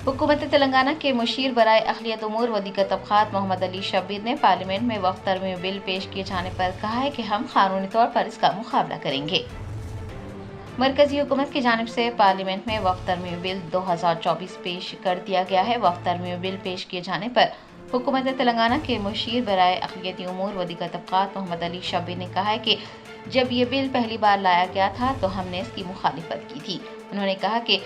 हुकूमत तेलंगाना के मुशीर बराए अक़लियत उमूर व दीगर तबक़ात मोहम्मद अली शब्बीर ने पार्लियामेंट में वक्फ तरमीम बिल पेश किए जाने पर कहा है कि हम कानूनी तौर पर इसका मुकाबला करेंगे। मरकजी हुकूमत की जानिब से पार्लियामेंट में वक्फ तरमीम बिल 2024 पेश कर दिया गया है। वक्फ तरमीम बिल पेश किए जाने पर हुकूमत तेलंगाना के मुशीर बराए अक़लियती उमूर व दीगर तबक़ात मोहम्मद अली शब्बीर ने कहा है कि जब ये बिल पहली बार लाया गया था तो हमने इसकी मुखालिफत की थी। उन्होंने कहा कि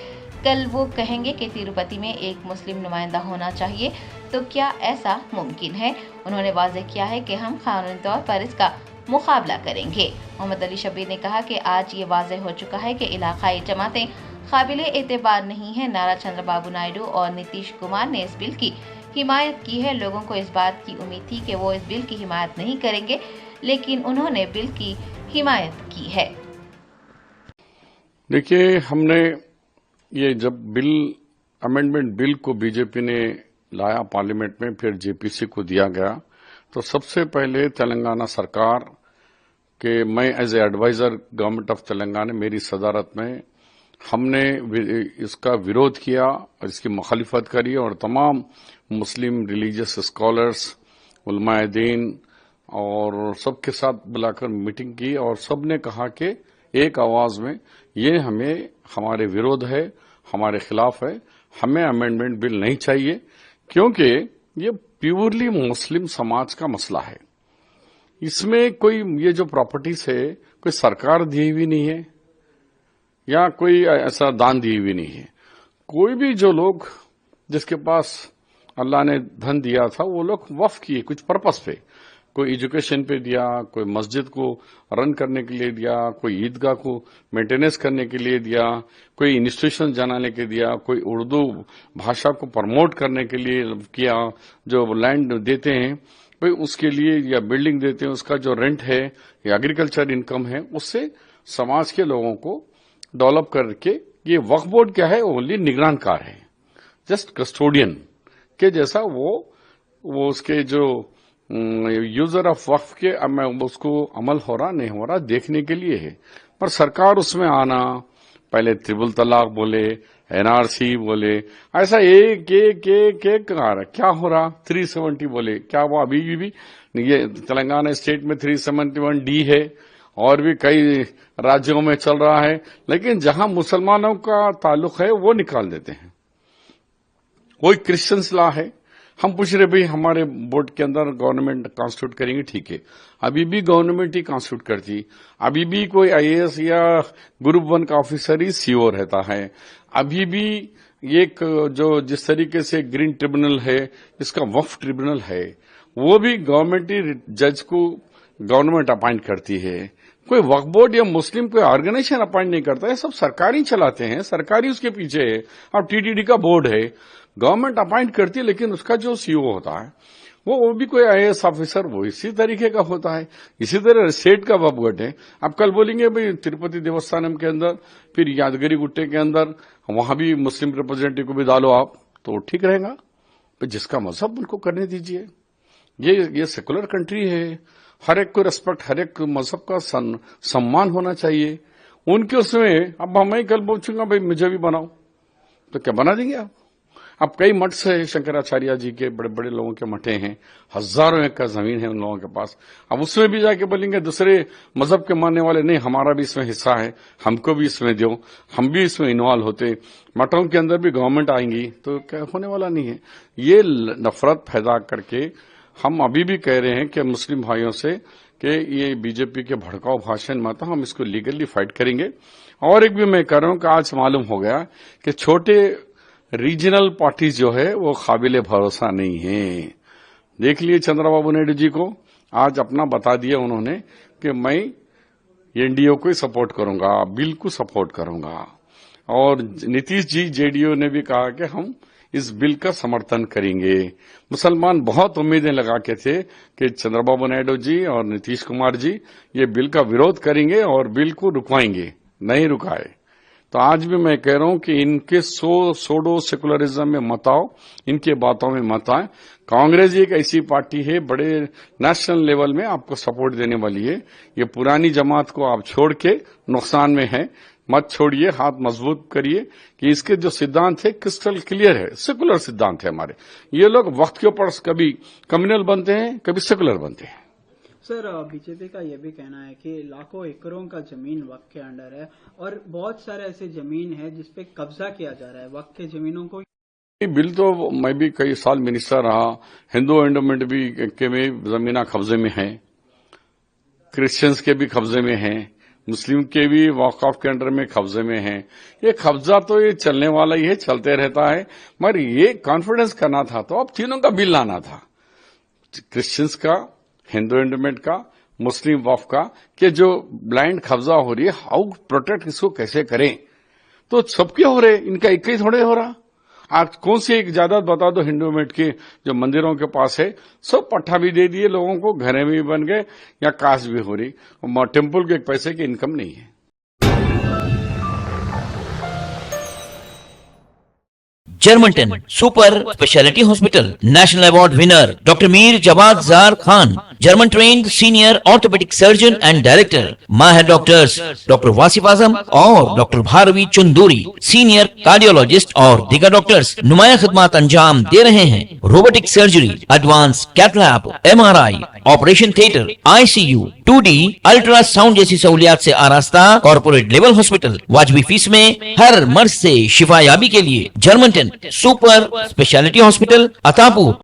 कल वो कहेंगे कि तिरुपति में एक मुस्लिम नुमाइंदा होना चाहिए, तो क्या ऐसा मुमकिन है? उन्होंने वाज़ेह किया है कि हम कानूनी तौर पर इसका मुकाबला करेंगे। मोहम्मद अली शब्बीर ने कहा कि आज ये वाज़ेह हो चुका है कि इलाकाई जमातें काबिल एतबार नहीं है। नारा चंद्रबाबू नायडू और नीतीश कुमार ने इस बिल की हिमायत की है। लोगों को इस बात की उम्मीद थी कि वो इस बिल की हिमायत नहीं करेंगे, लेकिन उन्होंने बिल की हिमायत की है। देखिए, हमने ये जब अमेंडमेंट बिल को बीजेपी ने लाया पार्लियामेंट में, फिर जेपीसी को दिया गया, तो सबसे पहले तेलंगाना सरकार के मैं as a adviser government of Telangana, मेरी सदारत में हमने इसका विरोध किया और इसकी मुखालिफत करी और तमाम मुस्लिम रिलीजियस स्कॉलर्स, उलमाए दीन और सबके साथ बुलाकर मीटिंग की और सबने कहा कि एक आवाज में ये हमारे विरोध है, हमारे खिलाफ है, हमें अमेंडमेंट बिल नहीं चाहिए, क्योंकि ये प्योरली मुस्लिम समाज का मसला है। इसमें कोई ये जो प्रॉपर्टीज है कोई सरकार दी हुई नहीं है या कोई ऐसा दान दी हुई नहीं है। कोई भी जो लोग जिसके पास अल्लाह ने धन दिया था वो लोग वक्फ किए कुछ पर्पस पे, कोई एजुकेशन पे दिया, कोई मस्जिद को रन करने के लिए दिया, कोई ईदगाह को मेंटेनेंस करने के लिए दिया, कोई इंस्टीट्यूशन बनाने के दिया, कोई उर्दू भाषा को प्रमोट करने के लिए किया। जो लैंड देते हैं भाई उसके लिए या बिल्डिंग देते हैं उसका जो रेंट है या एग्रीकल्चर इनकम है उससे समाज के लोगों को डेवलप करके, ये वक्फ बोर्ड क्या है, ओनली निगरानकार है, जस्ट कस्टोडियन के जैसा। वो उसके जो यूजर ऑफ वक्फ के उसको अमल हो रहा नहीं हो रहा देखने के लिए है। पर सरकार उसमें आना, पहले ट्रिपल तलाक बोले, एनआरसी बोले, ऐसा एक एक एक एक आ रहा। क्या हो रहा? 370 बोले, क्या वो अभी भी ये तेलंगाना स्टेट में 371 डी है और भी कई राज्यों में चल रहा है, लेकिन जहां मुसलमानों का ताल्लुक है वो निकाल देते हैं। कोई क्रिश्चियंस लॉ है, हम पूछ रहे भाई हमारे बोर्ड के अंदर गवर्नमेंट कॉन्स्टिट्यूट करेंगे, ठीक है, अभी भी गवर्नमेंट ही कॉन्स्टिट्यूट करती, अभी भी कोई आईएएस या ग्रुप 1 का ऑफिसर ही सीओ रहता है, अभी भी एक जो जिस तरीके से ग्रीन ट्रिब्यूनल है, इसका वक्फ ट्रिब्यूनल है, वो भी गवर्नमेंट ही जज को गवर्नमेंट अपॉइंट करती है। कोई वक्फ बोर्ड या मुस्लिम कोई ऑर्गेनाइजेशन अपॉइंट नहीं करता है, सब सरकारी चलाते हैं, सरकारी उसके पीछे है। अब टीटीडी का बोर्ड है, गवर्नमेंट अपॉइंट करती है, लेकिन उसका जो सीईओ होता है वो भी कोई आईएएस ऑफिसर वो इसी तरीके का होता है। इसी तरह स्टेट का वक्फ बोर्ड है। अब कल बोलेंगे भाई तिरुपति देवस्थानम के अंदर, फिर यादगिरी गुट्टे के अंदर, वहां भी मुस्लिम रिप्रेजेंटेटिव को भी डालो आप, तो ठीक रहेगा। जिसका मजहब उनको करने दीजिए। ये सेकुलर कंट्री है, हर एक को रेस्पेक्ट, हर एक मजहब का सम्मान होना चाहिए उनके उसमें। अब मैं कल पूछूंगा भाई मुझे भी बनाओ, तो क्या बना देंगे आप? अब कई मठ से शंकराचार्य जी के बड़े बड़े लोगों के मठे हैं, हजारों एकड़ जमीन है उन लोगों के पास। अब उसमें भी जाके बोलेंगे दूसरे मजहब के मानने वाले, नहीं हमारा भी इसमें हिस्सा है, हमको भी इसमें दो, हम भी इसमें इन्वॉल्व होते। मठों के अंदर भी गवर्नमेंट आएंगी तो क्या होने वाला नहीं है। ये नफरत पैदा करके हम अभी भी कह रहे हैं कि मुस्लिम भाइयों से कि ये बीजेपी के भड़काऊ भाषण मत, हम इसको लीगली फाइट करेंगे। और एक भी मैं कह रहा हूं कि आज मालूम हो गया कि छोटे रीजनल पार्टीज जो है वो काबिले भरोसा नहीं है। देख लिए चंद्रबाबू नायडू जी को आज अपना बता दिया उन्होंने कि मैं एनडीए को ही सपोर्ट करूंगा, बिल को सपोर्ट करूंगा। और नीतीश जी जेडीयू ने भी कहा कि हम इस बिल का समर्थन करेंगे। मुसलमान बहुत उम्मीदें लगा के थे कि चंद्रबाबू नायडू जी और नीतीश कुमार जी ये बिल का विरोध करेंगे और बिल को रुकवाएंगे, नहीं रुकाए। तो आज भी मैं कह रहा हूं कि इनके सोडो सेकुलरिज्म में मत आओ, इनके बातों में मत आए। कांग्रेस एक ऐसी पार्टी है बड़े नेशनल लेवल में आपको सपोर्ट देने वाली है। ये पुरानी जमात को आप छोड़ के नुकसान में है, मत छोड़िए, हाथ मजबूत करिए कि इसके जो सिद्धांत है क्रिस्टल क्लियर है, सेकुलर सिद्धांत है हमारे। ये लोग वक्त के ऊपर कभी कम्युनल बनते हैं, कभी सेकुलर बनते हैं। सर, बीजेपी का यह भी कहना है कि लाखों एकड़ों का जमीन वक्फ के अंडर है और बहुत सारे ऐसे जमीन है जिसपे कब्जा किया जा रहा है। वक्फ के जमीनों को बिल तो मैं भी कई साल मिनिस्टर रहा, हिंदू एंडोमेंट भी के में जमीना कब्जे में है, क्रिश्चियंस के भी कब्जे में है, मुस्लिम के भी वक्फ के अंडर में कब्जे में है। ये कब्जा तो ये चलने वाला ही है, चलते रहता है, मगर ये कॉन्फिडेंस करना था तो अब तीनों का बिल लाना था, क्रिश्चियंस का, हिंदू एंडोमेंट का, मुस्लिम वक्फ का, कि जो ब्लाइंड कब्जा हो रही है हाउ प्रोटेक्ट, इसको कैसे करें। तो सबके हो रहे, इनका एक ही थोड़े हो रहा। आज कौन सी एक जायदाद बता दो हिंदू एंडोमेंट की जो मंदिरों के पास है, सब पट्टा भी दे दिए लोगों को, घरें भी बन गए या काश भी हो रही, टेम्पल के एक पैसे की इनकम नहीं है। जर्मनटन super speciality hospital, national award winner doctor Mir Jawad Zar Khan, German trained senior orthopaedic surgeon and director, माहिर डॉक्टर्स डॉक्टर वासिफ आजम और doctor Bharvi Chanduri, senior cardiologist और दीगर डॉक्टर्स नुमाया खिदमत अंजाम दे रहे हैं। Robotic surgery, advance cath lab, MRI, operation theatre, ICU, 2D ultrasound जैसी सहूलियात से आरास्ता कॉर्पोरेट लेवल हॉस्पिटल, वाजबी फीस में हर मर्ज से शिफायाबी के लिए Germanton super speciality hospital, Attapur.